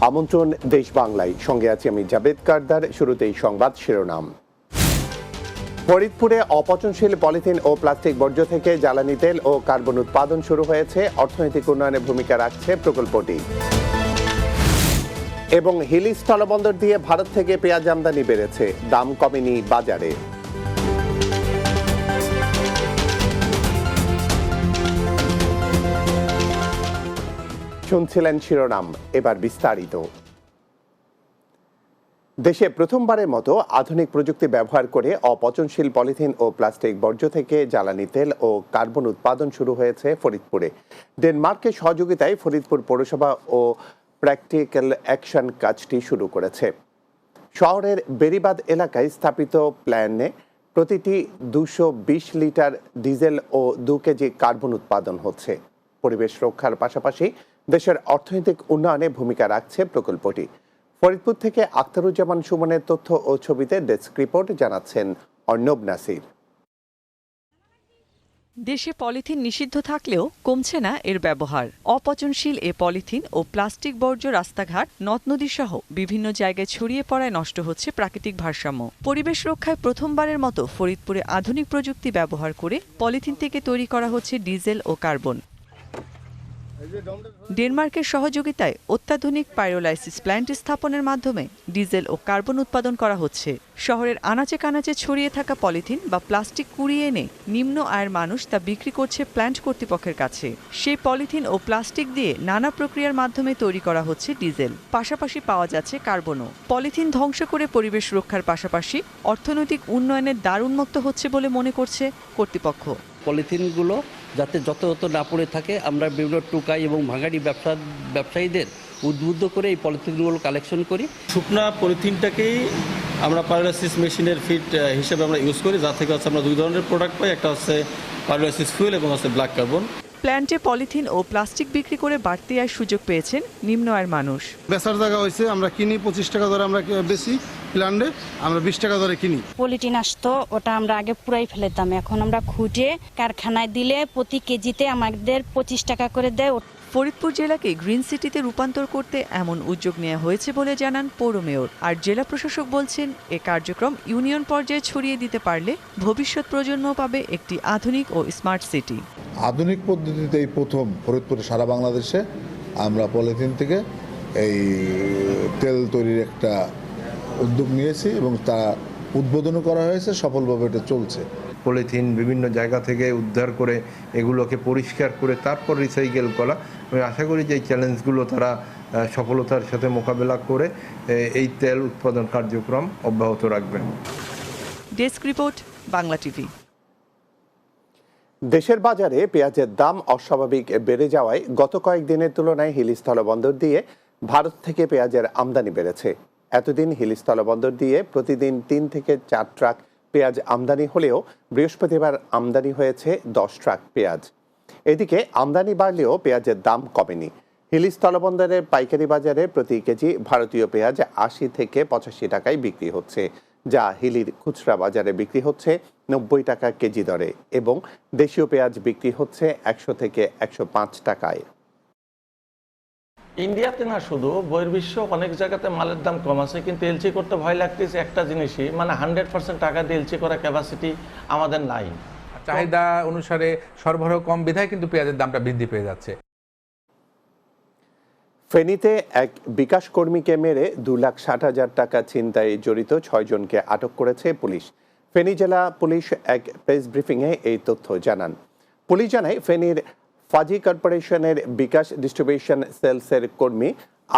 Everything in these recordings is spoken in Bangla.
আমন্ত্রণ দেশ বাংলায়, সঙ্গে আছি আমি জাবেদ কারদার। শুরুতেই সংবাদ শিরোনাম। ফরিদপুরে অপচনশীল পলিথিন ও প্লাস্টিক বর্জ্য থেকে জ্বালানি তেল ও কার্বন উৎপাদন শুরু হয়েছে, অর্থনৈতিক উন্নয়নে ভূমিকা রাখছে প্রকল্পটি। এবং হিলি স্থলবন্দর দিয়ে ভারত থেকে পেঁয়াজ আমদানি বেড়েছে, দাম কমেনি বাজারে। শুনছিলেন শিরোনাম, এবার বিস্তারিত। দেশে প্রথমবারের মতো আধুনিক প্রযুক্তি ব্যবহার করে অপচনশীল পলিথিন ও প্লাস্টিক বর্জ্য থেকে জ্বালানি তেল ও কার্বন উৎপাদন শুরু হয়েছে ফরিদপুরে। ডেনমার্কের সহযোগিতায় ফরিদপুর পৌরসভা ও প্র্যাকটিক্যাল অ্যাকশন কাজটি শুরু করেছে। শহরের বেরিবাদ এলাকায় স্থাপিত প্ল্যান্টে প্রতিটি 220 লিটার ডিজেল ও 2 কেজি কার্বন উৎপাদন হচ্ছে। পরিবেশ রক্ষার পাশাপাশি দেশের অর্থনৈতিক উন্নয়নে ভূমিকা রাখছে প্রকল্পটি। ফরিদপুর থেকে আখতারুজ্জামান সুমনের তথ্য ও ছবিতে ডেস্ক রিপোর্ট, জানাচ্ছেন অর্ণব নাসির। দেশে পলিথিন নিষিদ্ধ থাকলেও কমছে না এর ব্যবহার। অপচনশীল এ পলিথিন ও প্লাস্টিক বর্জ্য রাস্তাঘাট, নদ নদী সহ বিভিন্ন জায়গায় ছড়িয়ে পড়ায় নষ্ট হচ্ছে প্রাকৃতিক ভারসাম্য। পরিবেশ রক্ষায় প্রথমবারের মতো ফরিদপুরে আধুনিক প্রযুক্তি ব্যবহার করে পলিথিন থেকে তৈরি করা হচ্ছে ডিজেল ও কার্বন। ডেনমার্কের সহযোগিতায় অত্যাধুনিক পাইরোলাইসিস প্ল্যান্ট স্থাপনের মাধ্যমে ডিজেল ও কার্বন উৎপাদন করা হচ্ছে। শহরের আনাচে কানাচে ছড়িয়ে থাকা পলিথিন বা প্লাস্টিক কুড়িয়ে এনে নিম্ন আয়ের মানুষ তা বিক্রি করছে প্ল্যান্ট কর্তৃপক্ষের কাছে। সেই পলিথিন ও প্লাস্টিক দিয়ে নানা প্রক্রিয়ার মাধ্যমে তৈরি করা হচ্ছে ডিজেল, পাশাপাশি পাওয়া যাচ্ছে কার্বনও। পলিথিন ধ্বংস করে পরিবেশ রক্ষার পাশাপাশি অর্থনৈতিক উন্নয়নের দ্বার উন্মুক্ত হচ্ছে বলে মনে করছে কর্তৃপক্ষ। পলিথিনগুলো যাতে যত না পড়ে থাকে, আমরা বিভিন্ন টুকাই এবং ভাঙাড়ি ব্যবসায়ীদের উদ্বুদ্ধ করে এই পলিথিনগুলো কালেকশন করি। শুকনা পলিথিনটাকেই আমরা পাইরোলাইসিস মেশিনের ফিট হিসেবে আমরা ইউজ করি, যা থেকে আমরা দুই ধরনের প্রোডাক্ট পাই। একটা হচ্ছে পাইরোলাইসিস ফুয়েল এবং হচ্ছে ব্ল্যাক কার্বন। প্ল্যান্টে পলিথিন ও প্লাস্টিক বিক্রি করে বাড়তি আয়ের সুযোগ পেয়েছেন নিম্ন আয়ের মানুষ। বেচার জায়গা হয়েছে, আমরা কিনি 25 টাকা দরে, আমরা বেশি প্ল্যান্টে আমরা 20 টাকা দরে কিনি। পলিথিন আসতো, ওটা আমরা আগে পুরাই ফেলেতাম, এখন আমরা খুঁজে কারখানায় দিলে প্রতি কেজিতে আমাদের 25 টাকা করে দেয়। ফরিদপুর জেলাকে গ্রিন সিটিতে রূপান্তর করতে এমন উদ্যোগ নেওয়া হয়েছে বলে জানান পৌর মেয়র। আর জেলা প্রশাসক বলছেন, এ কার্যক্রম ইউনিয়ন পর্যায়ে ছড়িয়ে দিতে পারলে ভবিষ্যৎ প্রজন্ম পাবে একটি আধুনিক ও স্মার্ট সিটি। আধুনিক পদ্ধতিতে এই প্রথম ফরিদপুরে সারা বাংলাদেশে আমরা পলিথিন থেকে এই তেল তৈরির একটা উদ্যোগ নিয়েছি এবং তা উদ্বোধনও করা হয়েছে, সফলভাবে এটা চলছে। পলিথিন বিভিন্ন জায়গা থেকে উদ্ধার করে এগুলোকে পরিষ্কার করে তারপর রিসাইকেল করা। আমি আশা করি যে এই চ্যালেঞ্জগুলো তারা সফলতার সাথে মোকাবেলা করে এই তেল উৎপাদন কার্যক্রম অব্যাহত রাখবেন। Desk report, Bangla TV. দেশের বাজারে পেঁয়াজের দাম অস্বাভাবিক বেড়ে যাওয়ায় গত কয়েকদিনের তুলনায় হিলি স্থলবন্দর দিয়ে ভারত থেকে পেঁয়াজের আমদানি বেড়েছে। এতদিন হিলি স্থলবন্দর দিয়ে প্রতিদিন 3 থেকে 4 ট্রাক পেঁয়াজ আমদানি হলেও বৃহস্পতিবার আমদানি হয়েছে 10 ট্রাক পেঁয়াজ। এদিকে আমদানি বাড়লেও পেঁয়াজের দাম কমেনি। হিলি স্থলবন্দরের পাইকারি বাজারে প্রতি কেজি ভারতীয় পেঁয়াজ 80 থেকে 85 টাকায় বিক্রি হচ্ছে, যা হিলির খুচরা বাজারে বিক্রি হচ্ছে 90 টাকা কেজি দরে এবং দেশীয় পেঁয়াজ বিক্রি হচ্ছে 100 থেকে 105 টাকায়। ইন্ডিয়াতে না শুধু, বহির্বিশ্ব অনেক জায়গাতে মালের দাম কম আছে, কিন্তু এলসি করতে ভয় লাগতেছে একটা জিনিসই, মানে 100% টাকা দিয়ে এলসি করা ক্যাপাসিটি আমাদের নাই। চাহিদা অনুসারে সরবরাহ কম বিধায় কিন্তু পেঁয়াজের দামটা বৃদ্ধি পেয়ে যাচ্ছে। ফেনীতে এক বিকাশ কর্মীকে মেরে 2,60,000 টাকা ছিনতাই জড়িত 6 জনকে আটক করেছে পুলিশ। ফেনী জেলা পুলিশ এক প্রেস ব্রিফিংয়ে এই তথ্য জানান। পুলিশ জানায়, ফেনীর ফাজি কর্পোরেশনের বিকাশ ডিস্ট্রিবিউশন সেলসের কর্মী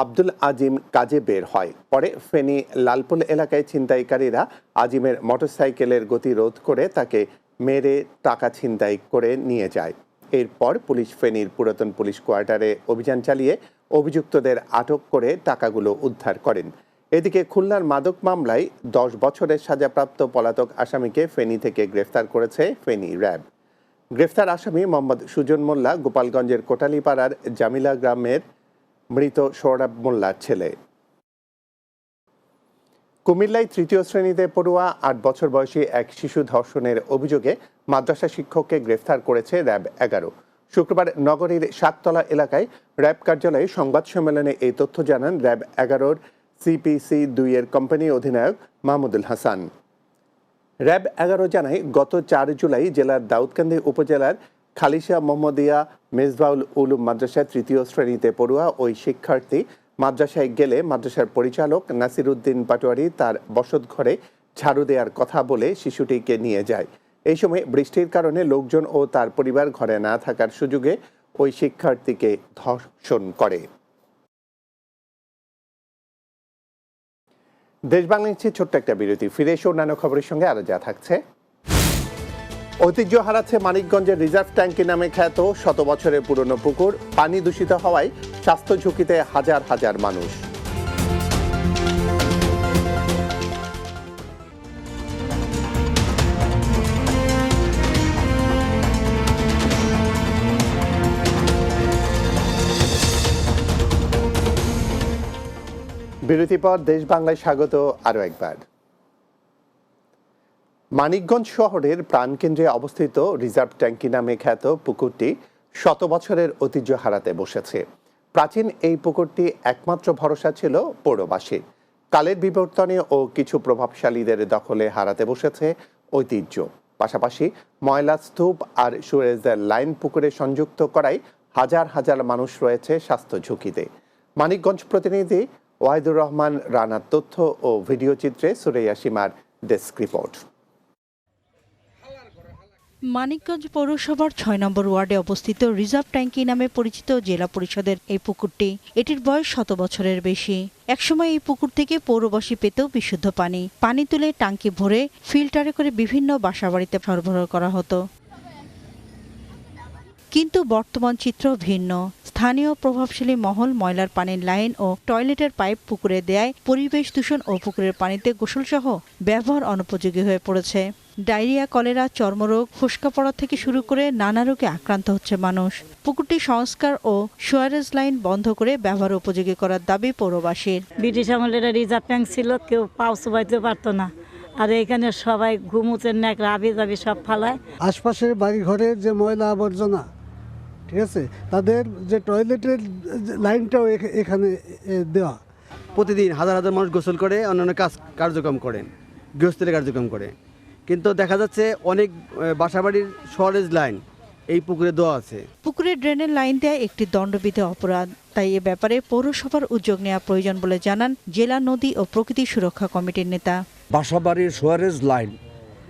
আব্দুল আজিম কাজে বের হয়। পরে ফেনী লালপুল এলাকায় ছিনতাইকারীরা আজিমের মোটরসাইকেলের গতি রোধ করে তাকে মেরে টাকা ছিনতাই করে নিয়ে যায়। এরপর পুলিশ ফেনীর পুরাতন পুলিশ কোয়ার্টারে অভিযান চালিয়ে অভিযুক্তদের আটক করে টাকাগুলো উদ্ধার করেন। এদিকে খুলনার মাদক মামলায় 10 বছরের সাজাপ্রাপ্ত পলাতক আসামিকে ফেনী থেকে গ্রেফতার করেছে ফেনী র্যাব। গ্রেফতার আসামি মোহাম্মদ সুজন মোল্লা গোপালগঞ্জের কোটালীপাড়ার জামিলা গ্রামের মৃত সোহরাব মোল্লার ছেলে। কুমিল্লায় 3য় শ্রেণীতে পড়ুয়া 8 বছর বয়সী এক শিশু ধর্ষণের অভিযোগে মাদ্রাসা শিক্ষককে গ্রেফতার করেছে র্যাব 11। শুক্রবার নগরীর সাততলা এলাকায় র্যাব কার্যালয়ে সংবাদ সম্মেলনে এই তথ্য জানান র্যাব 11-র CPC 2-এর কোম্পানি অধিনায়ক মাহমুদুল হাসান। র্যাব 11 জানায় গত 4 জুলাই জেলার দাউদকান্দি উপজেলার খালিশা মোহাম্মদিয়া মেজবাউল উলুম মাদ্রাসার 3য় শ্রেণীতে পড়ুয়া ওই শিক্ষার্থী মাদ্রাসায় গেলে মাদ্রাসার পরিচালক নাসির উদ্দিন পাটোয়ারি তার বসতঘরে ঝাড়ু দেওয়ার কথা বলে শিশুটিকে নিয়ে যায়। এই সময় বৃষ্টির কারণে লোকজন ও তার পরিবার ঘরে না থাকার সুযোগে ওই শিক্ষার্থীকে ধর্ষণ করে। দেশ বাংলা নিচ্ছে ছোট্ট একটা বিরতি, ফিরে এসে অন্যান্য খবরের সঙ্গে আরো যা থাকছে। ঐতিহ্য হারাচ্ছে মানিকগঞ্জের রিজার্ভ ট্যাঙ্কি নামে খ্যাত 100 বছরের পুরনো পুকুর। পানি দূষিত হওয়ায় স্বাস্থ্য ঝুঁকিতে হাজার হাজার মানুষ। বিরতির পর দেশ বাংলায় স্বাগত আরো একবার। মানিকগঞ্জ শহরের প্রাণকেন্দ্রে অবস্থিত রিজার্ভ ট্যাঙ্কি নামে খ্যাত পুকুরটি 100 বছরের ঐতিহ্য হারাতে বসেছে। প্রাচীন এই পুকুরটি একমাত্র ভরসা ছিল পৌরবাসীর। কালের বিবর্তনে ও কিছু প্রভাবশালীদের দখলে হারাতে বসেছে ঐতিহ্য। পাশাপাশি ময়লা স্তূপ আর সুয়েজের লাইন পুকুরে সংযুক্ত করায় হাজার হাজার মানুষ রয়েছে স্বাস্থ্য ঝুঁকিতে। মানিকগঞ্জ প্রতিনিধি ওয়াহিদুর রহমান রানার তথ্য ও ভিডিও চিত্রে সুরাইয়া সীমার ডেস্ক রিপোর্ট। মানিকগঞ্জ পৌরসভার 6 নম্বর ওয়ার্ডে অবস্থিত রিজার্ভ ট্যাঙ্কি নামে পরিচিত জেলা পরিষদের এই পুকুরটি, এটির বয়স 100 বছরের বেশি। একসময় এই পুকুর থেকে পৌরবাসী পেত বিশুদ্ধ পানি। পানি তুলে ট্যাঙ্কি ভরে ফিল্টারে করে বিভিন্ন বাসাবাড়িতে সরবরাহ করা হতো। কিন্তু বর্তমান চিত্র ভিন্ন। স্থানীয় প্রভাবশালী মহল ময়লার পানির লাইন ও টয়লেটের পাইপ পুকুরে দেয় পরিবেশ দূষণ ও পুকুরের পানিতে গোসলসহ ব্যবহার অনুপযোগী হয়ে পড়েছে। ডায়রিয়া, কলেরা, চর্মরোগ, ফুসকা পড়া থেকে শুরু করে নানা রোগে আক্রান্ত হচ্ছে মানুষ। পুকুরটি সংস্কার ও সুয়ারেজ লাইন বন্ধ করে ব্যবহার উপযোগী করার দাবি পৌরবাসীর। ব্রিটিশ আমলের রিজার্ভ ট্যাঙ্ক ছিল, কেউ পাও চুবাইতে পারতো না। আর এখানে সবাই ঘুমুচের ন্যাকড়া আবি যাবি সব ফালায়। আশপাশের বাড়ি ঘরের যে ময়লা আবর্জনা, ঠিক আছে, তাদের যে টয়লেটের লাইনটাও এখানে দেওয়া। প্রতিদিন হাজার হাজার মানুষ গোসল করে, অন্যান্য কার্যক্রম করেন, গৃহস্থলী কার্যক্রম করে, কিন্তু দেখা যাচ্ছে অনেক বাসাবাড়ির সরেজ লাইন এই পুকুরে দেওয়া আছে। পুকুরে ড্রেনের লাইন দেয়া একটি দণ্ডবিধি অপরাধ। তাই এ ব্যাপারে পৌরসভার উদ্যোগ নেওয়া প্রয়োজন বলে জানান জেলা নদী ও প্রকৃতি সুরক্ষা কমিটির নেতা। বাসাবাড়ির সরেজ লাইন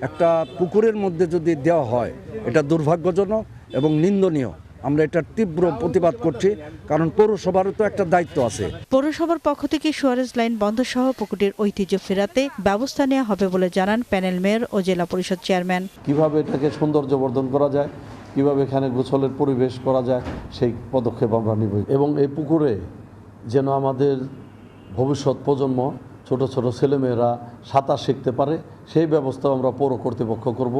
একটা পুকুরের মধ্যে যদি দেওয়া হয়, এটা দুর্ভাগ্যজনক এবং নিন্দনীয়। আমরা এটার তীব্র প্রতিবাদ করছি, কারণ পৌরসভারও তো একটা দায়িত্ব আছে। পৌরসভার পক্ষ থেকে সুয়ারেজ লাইন বন্ধ সহ পুকুরটির ঐতিহ্য ফেরাতে ব্যবস্থা নেওয়া হবে বলে জানান প্যানেল মেয়র ও জেলা পরিষদ চেয়ারম্যান। কিভাবে এটাকে সৌন্দর্যবর্ধন করা যায়, কিভাবে এখানে গোসলের পরিবেশ করা যায়, সেই পদক্ষেপ আমরা নিব। এবং এই পুকুরে যেন আমাদের ভবিষ্যৎ প্রজন্ম, ছোট ছোট ছেলেমেয়েরা সাঁতার শিখতে পারে, সেই ব্যবস্থাও আমরা পৌর কর্তৃপক্ষ করব।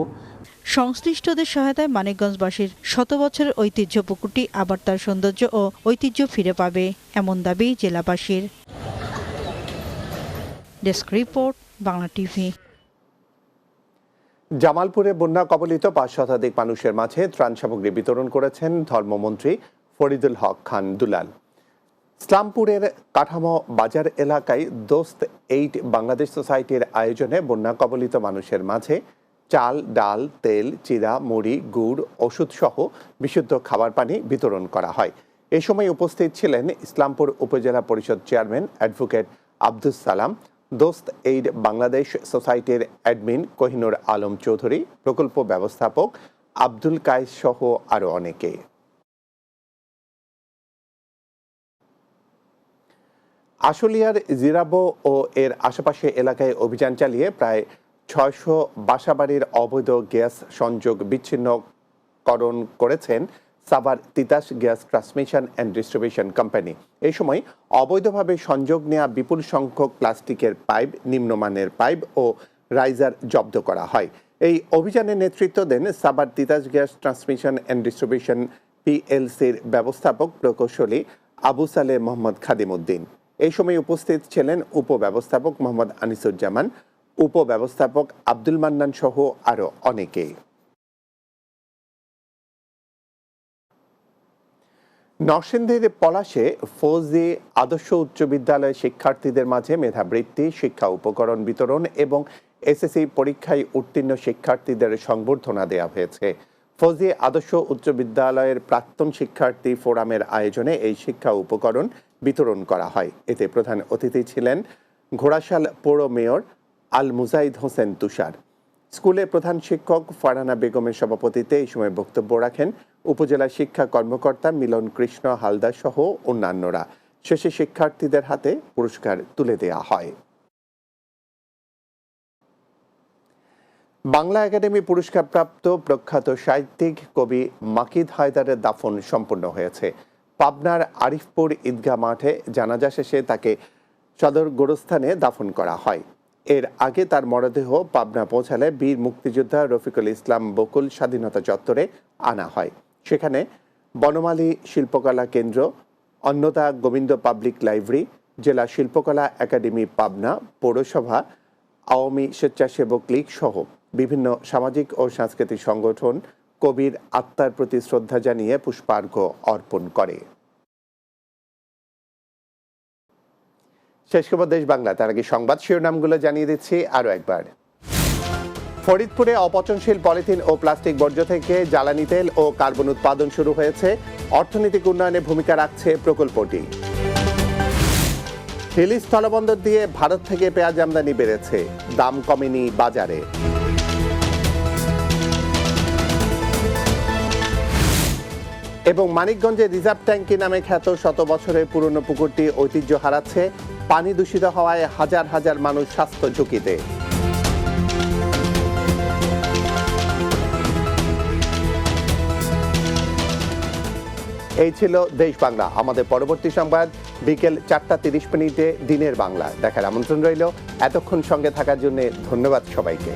সংশ্লিষ্টদের সহায়তায় মানিকগঞ্জবাসীর 100 বছরের ঐতিহ্য পুকুরটি আবার তার সৌন্দর্য ও ঐতিহ্য ফিরে পাবে, এমন দাবি জেলাবাসীর। Desk report, Bangla TV. জামালপুরে বন্যা কবলিত 5 শতাধিক মানুষের মাঝে ত্রাণ সামগ্রী বিতরণ করেছেন ধর্মমন্ত্রী ফরিদুল হক খান দুলাল। ইসলামপুরের কাঠামো বাজার এলাকায় দোস্ত 8 বাংলাদেশ সোসাইটির আয়োজনে বন্যা কবলিত মানুষের মাঝে চাল, ডাল, তেল, চিরা, মুড়ি, গুড়, ওষুধ সহ বিশুদ্ধ খাবার পানি বিতরণ করা হয়। এ সময় উপস্থিত ছিলেন ইসলামপুর উপজেলা পরিষদ চেয়ারম্যান অ্যাডভোকেট আব্দুস সালাম, দোস্ত 8 বাংলাদেশ সোসাইটির অ্যাডমিন কোহিনুর আলম চৌধুরী, প্রকল্প ব্যবস্থাপক আব্দুল কায়েস সহ আরো অনেকে। আশুলিয়ার জিরাবো ও এর আশেপাশে এলাকায় অভিযান চালিয়ে প্রায় 600 বাসাবাড়ির অবৈধ গ্যাস সংযোগ বিচ্ছিন্নকরণ করেছেন Savar Titas gas transmission and distribution company. এই সময় অবৈধভাবে সংযোগ নেওয়া বিপুল সংখ্যক প্লাস্টিকের পাইপ, নিম্নমানের পাইপ ও রাইজার জব্দ করা হয়। এই অভিযানে নেতৃত্ব দেন Savar Titas gas transmission and distribution PLCর ব্যবস্থাপক প্রকৌশলী আবু সালে মোহাম্মদ খাদিম উদ্দিন। এই সময় উপস্থিত ছিলেন উপব্যবস্থাপক মোহাম্মদ আনিসুজ্জামান, উপব্যবস্থাপক আব্দুল মান্নান সহ আরো অনেকে। নরসিংদীর পলাশে ফৌজি আদর্শ উচ্চ বিদ্যালয়ের শিক্ষার্থীদের মাঝে মেধাবৃত্তি, শিক্ষা উপকরণ বিতরণ এবং এসএসসি পরীক্ষায় উত্তীর্ণ শিক্ষার্থীদের সংবর্ধনা দেওয়া হয়েছে। ফৌজি আদর্শ উচ্চ বিদ্যালয়ের প্রাক্তন শিক্ষার্থী ফোরামের আয়োজনে এই শিক্ষা উপকরণ বিতরণ করা হয়। এতে প্রধান অতিথি ছিলেন ঘোড়াশাল পৌর মেয়র আল মুজাহিদ হোসেন তুষার। স্কুলের প্রধান শিক্ষক ফারহানা বেগমের সভাপতিত্বে এই সময় বক্তব্য রাখেন উপজেলা শিক্ষা কর্মকর্তা মিলন কৃষ্ণ হালদার সহ অন্যান্যরা। শেষে শিক্ষার্থীদের হাতে পুরস্কার তুলে দেওয়া হয়। বাংলা একাডেমি পুরস্কারপ্রাপ্ত প্রখ্যাত সাহিত্যিক কবি মাকিদ হায়দারের দাফন সম্পন্ন হয়েছে। পাবনার আরিফপুর ঈদগাহ মাঠে জানাজা শেষে তাকে সদর গোরস্থানে দাফন করা হয়। এর আগে তার মরদেহ পাবনা পৌঁছালে বীর মুক্তিযোদ্ধা রফিকুল ইসলাম বকুল স্বাধীনতা চত্বরে আনা হয়। সেখানে বনমালী শিল্পকলা কেন্দ্র, অন্নদা গোবিন্দ পাবলিক লাইব্রেরি, জেলা শিল্পকলা একাডেমি পাবনা, পৌরসভা, আওয়ামী স্বেচ্ছাসেবক লীগ সহ বিভিন্ন সামাজিক ও সাংস্কৃতিক সংগঠন কবির আত্মার প্রতি শ্রদ্ধা জানিয়ে পুষ্পার্ঘ্য অর্পণ করে। শেষ খবর দেশ বাংলা। তার আগে সংবাদ শিরোনামগুলো জানিয়ে দিচ্ছি আরও একবার। ফরিদপুরে অপচনশীল পলিথিন ও প্লাস্টিক বর্জ্য থেকে জ্বালানি তেল ও কার্বন উৎপাদন শুরু হয়েছে। অর্থনৈতিক উন্নয়নে ভূমিকা রাখছে প্রকল্পটি। হিলি স্থলবন্দর দিয়ে ভারত থেকে পেঁয়াজ আমদানি বেড়েছে, দাম কমেনি বাজারে। এবং মানিকগঞ্জে রিজার্ভ ট্যাঙ্কি নামে খ্যাত শত বছরের পুরনো পুকুরটি ঐতিহ্য হারাচ্ছে। পানি দূষিত হওয়ায় হাজার হাজার মানুষ স্বাস্থ্য ঝুঁকিতে। এই ছিল দেশ বাংলা। আমাদের পরবর্তী সংবাদ বিকেল 4:30 দিনের বাংলা দেখার আমন্ত্রণ রইল। এতক্ষণ সঙ্গে থাকার জন্য ধন্যবাদ সবাইকে।